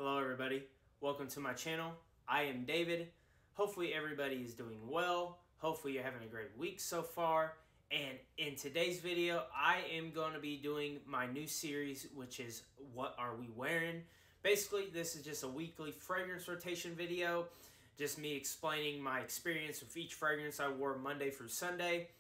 Hello everybody, welcome to my channel. I am David. Hopefully everybody is doing well. Hopefully you're having a great week so far. And in today's video, I am going to be doing my new series, which is What Are We Wearing? Basically, this is just a weekly fragrance rotation video. Just me explaining my experience with each fragrance I wore Monday through Sunday.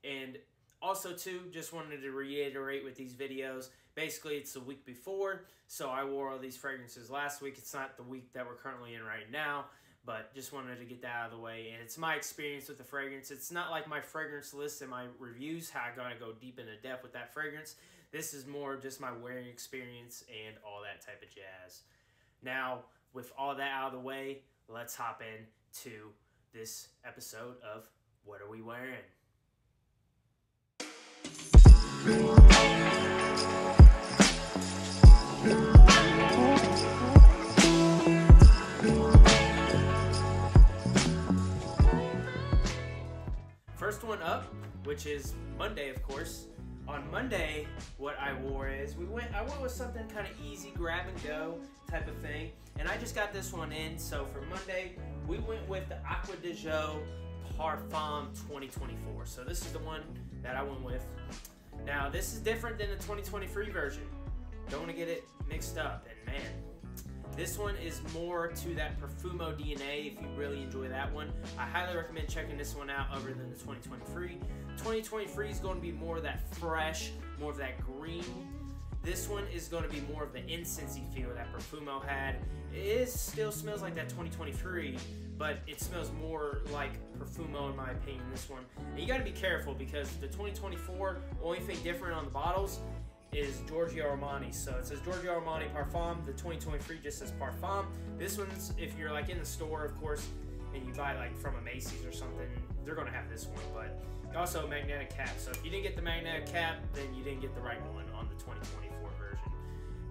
And also too, just wanted to reiterate with these videos, basically it's the week before, so I wore all these fragrances last week. It's not the week that we're currently in right now, but just wanted to get that out of the way. And it's my experience with the fragrance. It's not like my fragrance list and my reviews, how I gotta go deep into depth with that fragrance. This is more just my wearing experience and all that type of jazz. Now, with all that out of the way, let's hop into this episode of What Are We Wearing? First one up, which is Monday, of course. On Monday, what I wore is I went with something kind of easy, grab and go type of thing, and I just got this one in. So for Monday, we went with the Acqua di Gio Parfum 2024. So this is the one that I went with. Now this is different than the 2023 version. Don't want to get it mixed up. And man, this one is more to that Profumo DNA. If you really enjoy that one, I highly recommend checking this one out other than the 2023. 2023 is going to be more of that fresh, more of that green. This one is going to be more of the incensey feel that Profumo had. It still smells like that 2023, but it smells more like Profumo in my opinion, this one. And you got to be careful because the 2024, only thing different on the bottles is Giorgio Armani. So it says Giorgio Armani Parfum. The 2023 just says Parfum. This one's, if you're like in the store, of course, and you buy like from a Macy's or something, they're gonna have this one, but also a magnetic cap. So if you didn't get the magnetic cap, then you didn't get the right one on the 2024 version.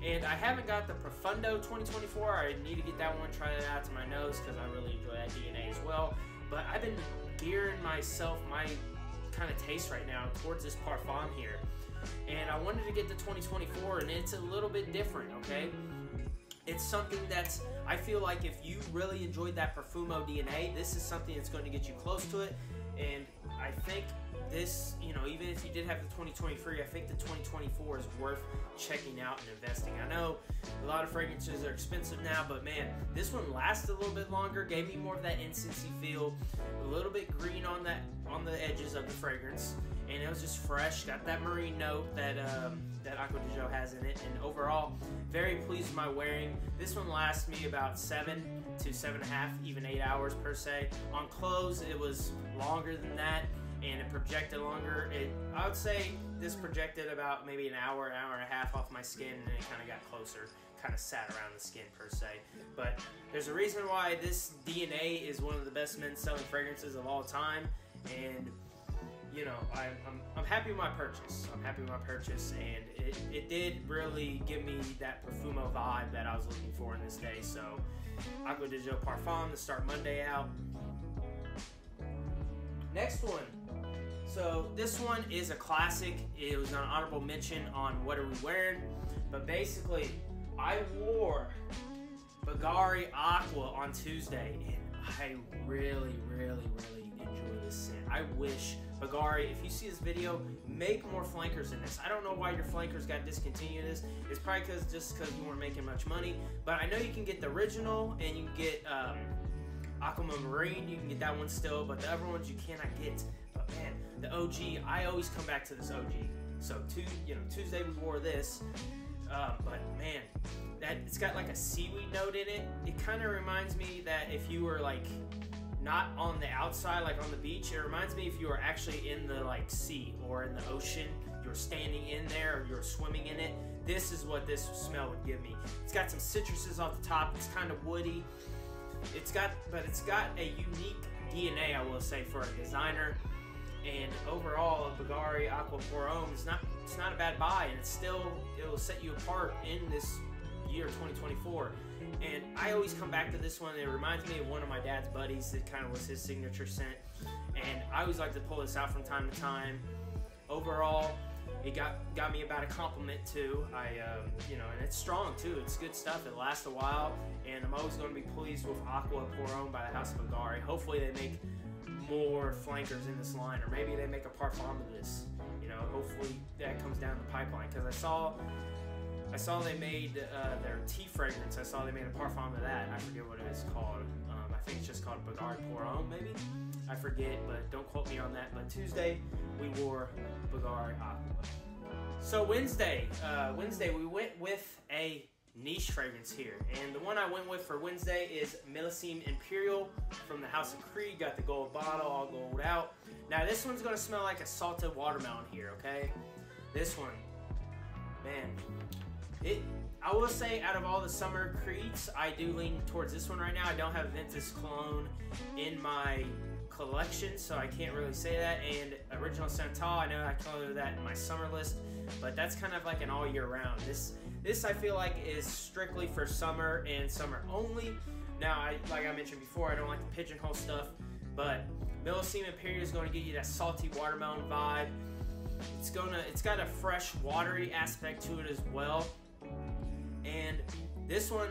And I haven't got the Profundo 2024. I need to get that one, try it out to my nose because I really enjoy that DNA as well. But I've been gearing myself, my kind of taste right now towards this Parfum here. And I wanted to get the 2024, and it's a little bit different, okay? It's something that's, I feel like if you really enjoyed that Profumo DNA, this is something that's going to get you close to it. And I think this, you know, even if you did have the 2023, I think the 2024 is worth checking out and investing. I know a lot of fragrances are expensive now, but man, this one lasted a little bit longer, gave me more of that incensey feel, a little bit green on the edges of the fragrance, and it was just fresh, got that marine note that that Acqua di Gio has in it, and overall, very pleased with my wearing. This one lasts me about 7 to 7.5, even 8 hours per se. On clothes, it was longer than that, and it projected longer. I would say this projected about maybe an hour, hour and a half off my skin, and then it kind of got closer, kind of sat around the skin per se. But there's a reason why this DNA is one of the best men's selling fragrances of all time, and you know, I'm happy with my purchase. I'm happy with my purchase, and it did really give me that Profumo vibe that I was looking for in this day. So, Acqua di Gio Parfum to start Monday out. Next one. So this one is a classic. It was an honorable mention on What Are We Wearing? But basically, I wore Bulgari Aqua on Tuesday, and I really enjoy this scent. I wish Bulgari, if you see this video, make more flankers in this. I don't know why your flankers got discontinued. It's probably just because you weren't making much money. But I know you can get the original, and you can get Aquamarine. You can get that one still, but the other ones you cannot get. But man, the OG, I always come back to this OG. So Tuesday we wore this, but man, it's got like a seaweed note in it. It kind of reminds me that if you were like not on the outside, like on the beach, it reminds me if you were actually in the like sea or in the ocean, you're standing in there or you're swimming in it. This is what this smell would give me. It's got some citruses off the top. It's kind of woody. It's got a unique DNA, I will say, for a designer. And overall, Bulgari Aqua Parfum it's not a bad buy, and it will set you apart in this year 2024. And I always come back to this one. It reminds me of one of my dad's buddies. It kind of was his signature scent, and I always like to pull this out from time to time. Overall, it got me about a compliment too. You know, and it's strong too. It's good stuff. It lasts a while, and I'm always going to be pleased with Aqua Pour Homme by the House of Agari. Hopefully they make more flankers in this line, or maybe they make a parfum of this. You know, hopefully that comes down the pipeline, because I saw they made their tea fragrance. I saw they made a parfum of that. I forget what it is called. I think it's just called Bagari Pour Homme, maybe. I forget, but don't quote me on that. But Tuesday we wore Bagari Aqua. So Wednesday we went with a niche fragrance here, and the one I went with for Wednesday is Millésime Imperial from the House of Creed. Got the gold bottle, all gold out. Now this one's gonna smell like a salted watermelon here, okay? This one, man, I will say out of all the summer Creeds, I do lean towards this one right now. I don't have Ventus Cologne in my collection, so I can't really say that. And Original Santal, I know I color that in my summer list, but that's kind of like an all year round. This I feel like is strictly for summer and summer only. Now, like I mentioned before, I don't like the pigeonhole stuff, but Millésime Imperial is going to give you that salty watermelon vibe. It's got a fresh, watery aspect to it as well. And this one,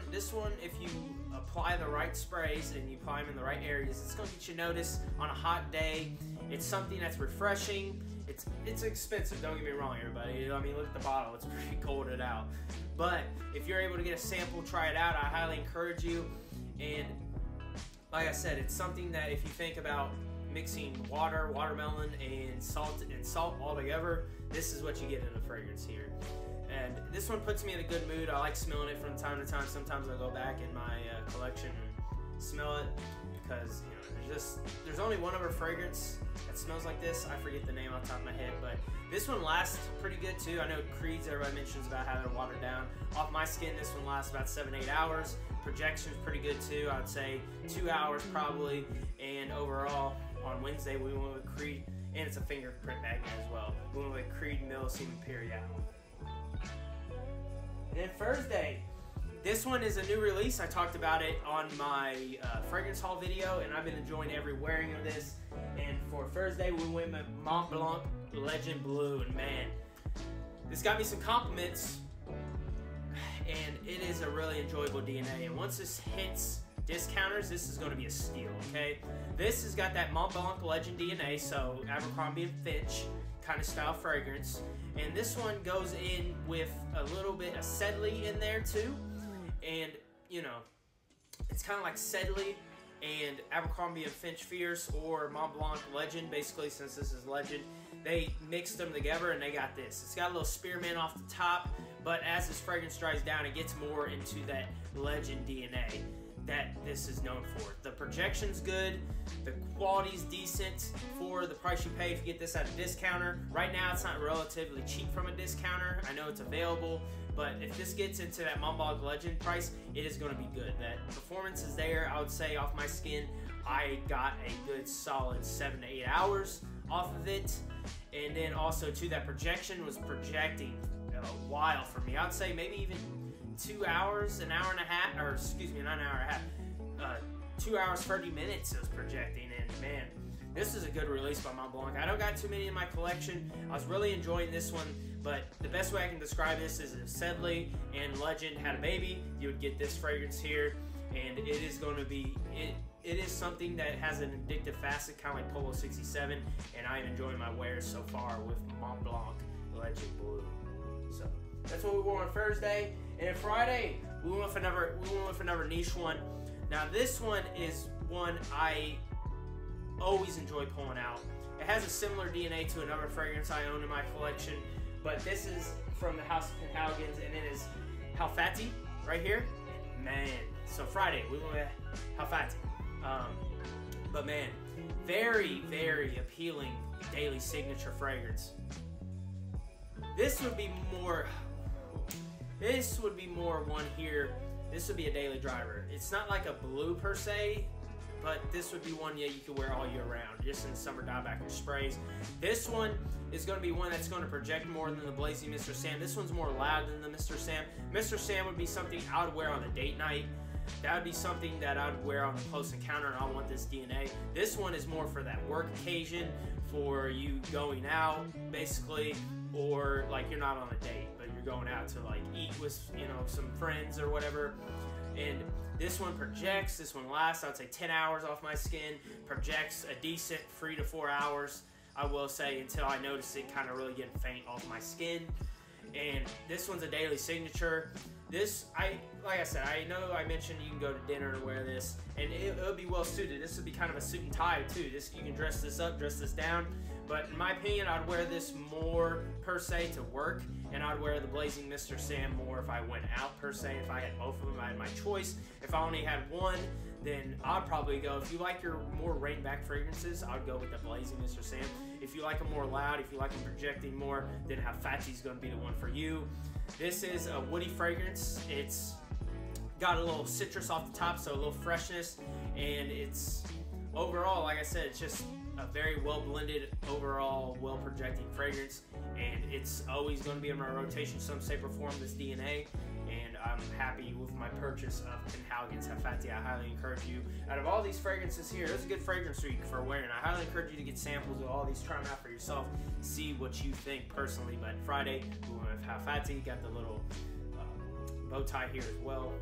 if you apply the right sprays and you apply them in the right areas, it's going to get you noticed on a hot day. It's something that's refreshing. It's expensive, don't get me wrong, everybody. I mean, look at the bottle. It's pretty golded out. But if you're able to get a sample, try it out, I highly encourage you. And like I said, it's something that if you think about mixing water, watermelon, and salt all together, this is what you get in a fragrance here. And this one puts me in a good mood. I like smelling it from time to time. Sometimes I'll go back in my collection and smell it, because you know, there's only one other fragrance that smells like this. I forget the name off the top of my head, but this one lasts pretty good too. I know Creeds, everybody mentions about how they're watered down. Off my skin, this one lasts about 7-8 hours. Projection's pretty good too. I'd say 2 hours probably. And overall, on Wednesday we went with Creed, and it's a fingerprint magnet as well. We went with Creed Millésime Imperial. And then Thursday, this one is a new release. I talked about it on my fragrance haul video, and I've been enjoying every wearing of this. And for Thursday, we went with Mont Blanc Legend Blue, and man, this got me some compliments, and it is a really enjoyable DNA. And once this hits discounters, this is going to be a steal, okay? This has got that Mont Blanc Legend DNA, so Abercrombie & Fitch kind of style fragrance. And this one goes in with a little bit of Sedley in there too. And, you know, it's kind of like Sedley and Abercrombie & Fitch Fierce, or Mont Blanc Legend, basically, since this is Legend. They mixed them together and they got this. It's got a little spearmint off the top, but as this fragrance dries down, it gets more into that Legend DNA that this is known for. The projection's good, the quality's decent for the price you pay if you get this at a discounter. Right now, it's not relatively cheap from a discounter. I know it's available, but if this gets into that Mont Blanc Legend price, it is going to be good. That performance is there. I would say off my skin, I got a good solid 7 to 8 hours off of it. And then also too, that projection was projecting a while for me. I'd say maybe even 2 hours, an hour and a half, or excuse me, not an hour and a half, 2 hours, 30 minutes it was projecting. And man, this is a good release by Mont Blanc. I don't got too many in my collection. I was really enjoying this one, but the best way I can describe this is if Sedley and Legend had a baby, you would get this fragrance here. And it is going to be, it is something that has an addictive facet, kind of like Polo 67, and I am enjoying my wears so far with Mont Blanc Legend Blue. So that's what we wore on Thursday. And then Friday, we went with another niche one. Now this one is one I always enjoy pulling out. It has a similar DNA to another fragrance I own in my collection, but this is from the House of Penhaligon's, and it is Halfati right here. Man, so Friday we went with Halfati. But man, very, very appealing daily signature fragrance. This would be more one here. This would be a daily driver. It's not like a blue per se, but this would be one, yeah, you could wear all year round, just in summer dieback sprays. This one is going to be one that's going to project more than the Blazing Mr. Sam. This one's more loud than the Mr. Sam. Mr. Sam would be something I would wear on a date night. That would be something that I would wear on the close encounter, and I want this DNA. This one is more for that work occasion, for you going out, basically, or like you're not on a date, but you're going out to like eat with, you know, some friends or whatever. And this one projects, this one lasts, I'd say 10 hours off my skin, projects a decent 3 to 4 hours, I will say, until I notice it kind of really getting faint off my skin. And this one's a daily signature. This, like I said, I know I mentioned you can go to dinner and wear this, and it'll be well suited. This would be kind of a suit and tie too. This, you can dress this up, dress this down. But in my opinion, I'd wear this more per se to work, and I'd wear the Blazing Mr. Sam more if I went out per se. If I had both of them, I had my choice. If I only had one, then I'd probably go, if you like your more rain back fragrances, I'd go with the Blazing Mr. Sam. If you like them more loud, if you like them projecting more, then Hafati's gonna be the one for you. This is a woody fragrance. It's got a little citrus off the top, so a little freshness, and it's overall, like I said, it's just a very well blended, overall well projecting fragrance, and it's always going to be in my rotation some shape or form, this DNA. And I'm happy with my purchase of Penhaligon's Hafati. I highly encourage you, out of all these fragrances here, there's a good fragrance week for wearing. I highly encourage you to get samples of all these, try them out for yourself, see what you think personally. But Friday we went with Hafati, got the little bow tie here as well.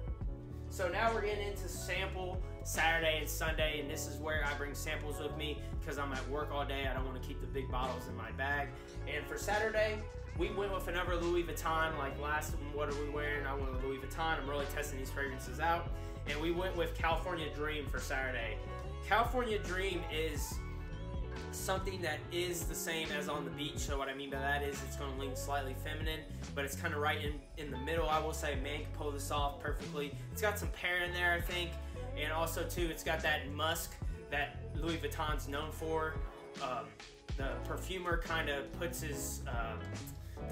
So now we're getting into sample Saturday and Sunday, and this is where I bring samples with me because I'm at work all day. I don't want to keep the big bottles in my bag. And for Saturday, we went with another Louis Vuitton. Like last one, what are we wearing? I went with Louis Vuitton. I'm really testing these fragrances out. And we went with California Dream for Saturday. California Dream is something that is the same as on the beach. So what I mean by that is it's going to lean slightly feminine, but it's kind of right in the middle. I will say a man can pull this off perfectly. It's got some pear in there, I think, and also too it's got that musk that Louis Vuitton's known for. The perfumer kind of puts his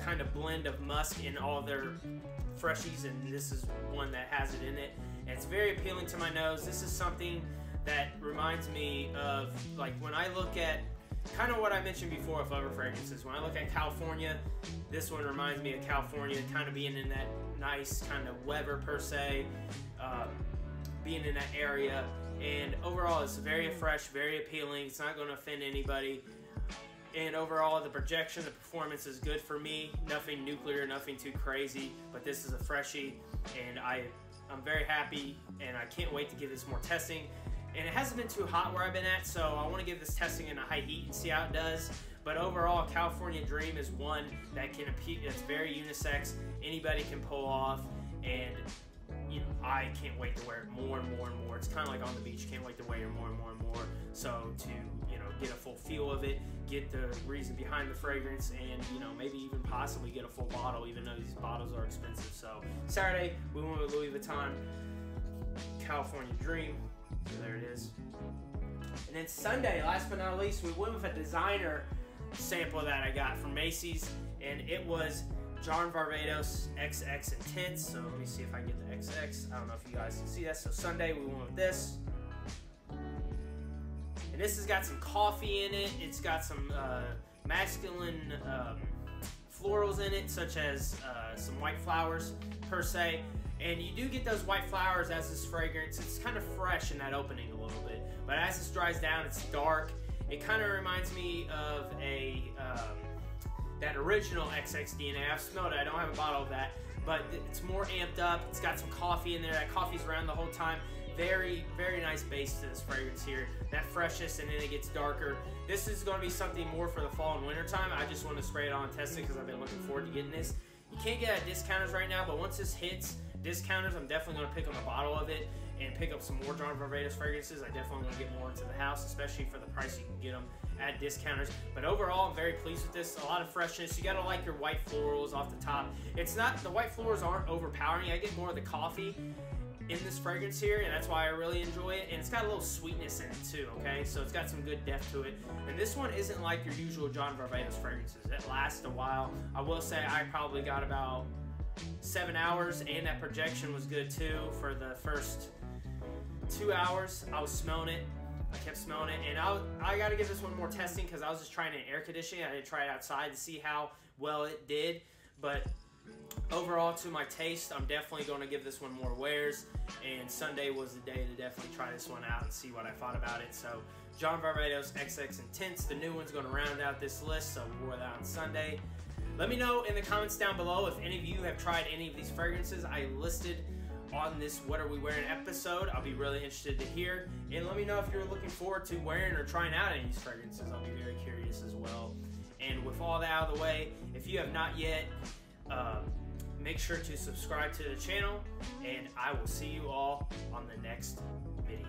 kind of blend of musk in all their freshies, and this is one that has it in it, and it's very appealing to my nose. This is something that reminds me of, like, when I look at kind of what I mentioned before of other fragrances. When I look at California, this one reminds me of California, kind of being in that nice kind of weather per se, being in that area. And overall, it's very fresh, very appealing. It's not going to offend anybody. And overall, the projection, the performance is good for me. Nothing nuclear, nothing too crazy. But this is a freshie, and I'm very happy, and I can't wait to give this more testing. And it hasn't been too hot where I've been at, so I want to give this testing in a high heat and see how it does. But overall, California Dream is one that can appeal. It's very unisex. Anybody can pull off, and you know, I can't wait to wear it more and more and more. It's kind of like on the beach. Can't wait to wear it more and more and more. So to, you know, get a full feel of it, get the reason behind the fragrance, and, you know, maybe even possibly get a full bottle, even though these bottles are expensive. So Saturday we went with Louis Vuitton California Dream. So there it is. And then Sunday, last but not least, we went with a designer sample that I got from Macy's, and it was John Varvatos XX Intense. So let me see if I can get the XX. I don't know if you guys can see that. So Sunday we went with this. And this has got some coffee in it. It's got some masculine florals in it, such as some white flowers per se. And you do get those white flowers as this fragrance. It's kind of fresh in that opening a little bit. But as this dries down, it's dark. It kind of reminds me of a that original XX DNA. I've smelled it. I don't have a bottle of that. But it's more amped up. It's got some coffee in there. That coffee's around the whole time. Very, very nice base to this fragrance here. That freshness, and then it gets darker. This is going to be something more for the fall and winter time. I just want to spray it on and test it because I've been looking forward to getting this. You can't get it at discounters right now, but once this hits discounters, I'm definitely going to pick up a bottle of it and pick up some more John Varvatos fragrances. I definitely want to get more into the house, especially for the price you can get them at discounters. But overall, I'm very pleased with this. A lot of freshness. You got to like your white florals off the top. It's not, the white florals aren't overpowering. I get more of the coffee in this fragrance here, and that's why I really enjoy it. And it's got a little sweetness in it too, okay? So it's got some good depth to it. And this one isn't like your usual John Varvatos fragrances. It lasts a while. I will say I probably got about 7 hours, and that projection was good too. For the first 2 hours, I was smelling it. I kept smelling it, and I got to give this one more testing because I was just trying it in air conditioning. I didn't try it outside to see how well it did, but overall, to my taste, I'm definitely going to give this one more wears, and Sunday was the day to definitely try this one out and see what I thought about it. So John Varvatos XX Intense, the new one's going to round out this list, so we wore that on Sunday. Let me know in the comments down below if any of you have tried any of these fragrances I listed on this What Are We Wearing episode. I'll be really interested to hear. And let me know if you're looking forward to wearing or trying out any of these fragrances. I'll be very curious as well. And with all that out of the way, if you have not yet, make sure to subscribe to the channel, and I will see you all on the next video.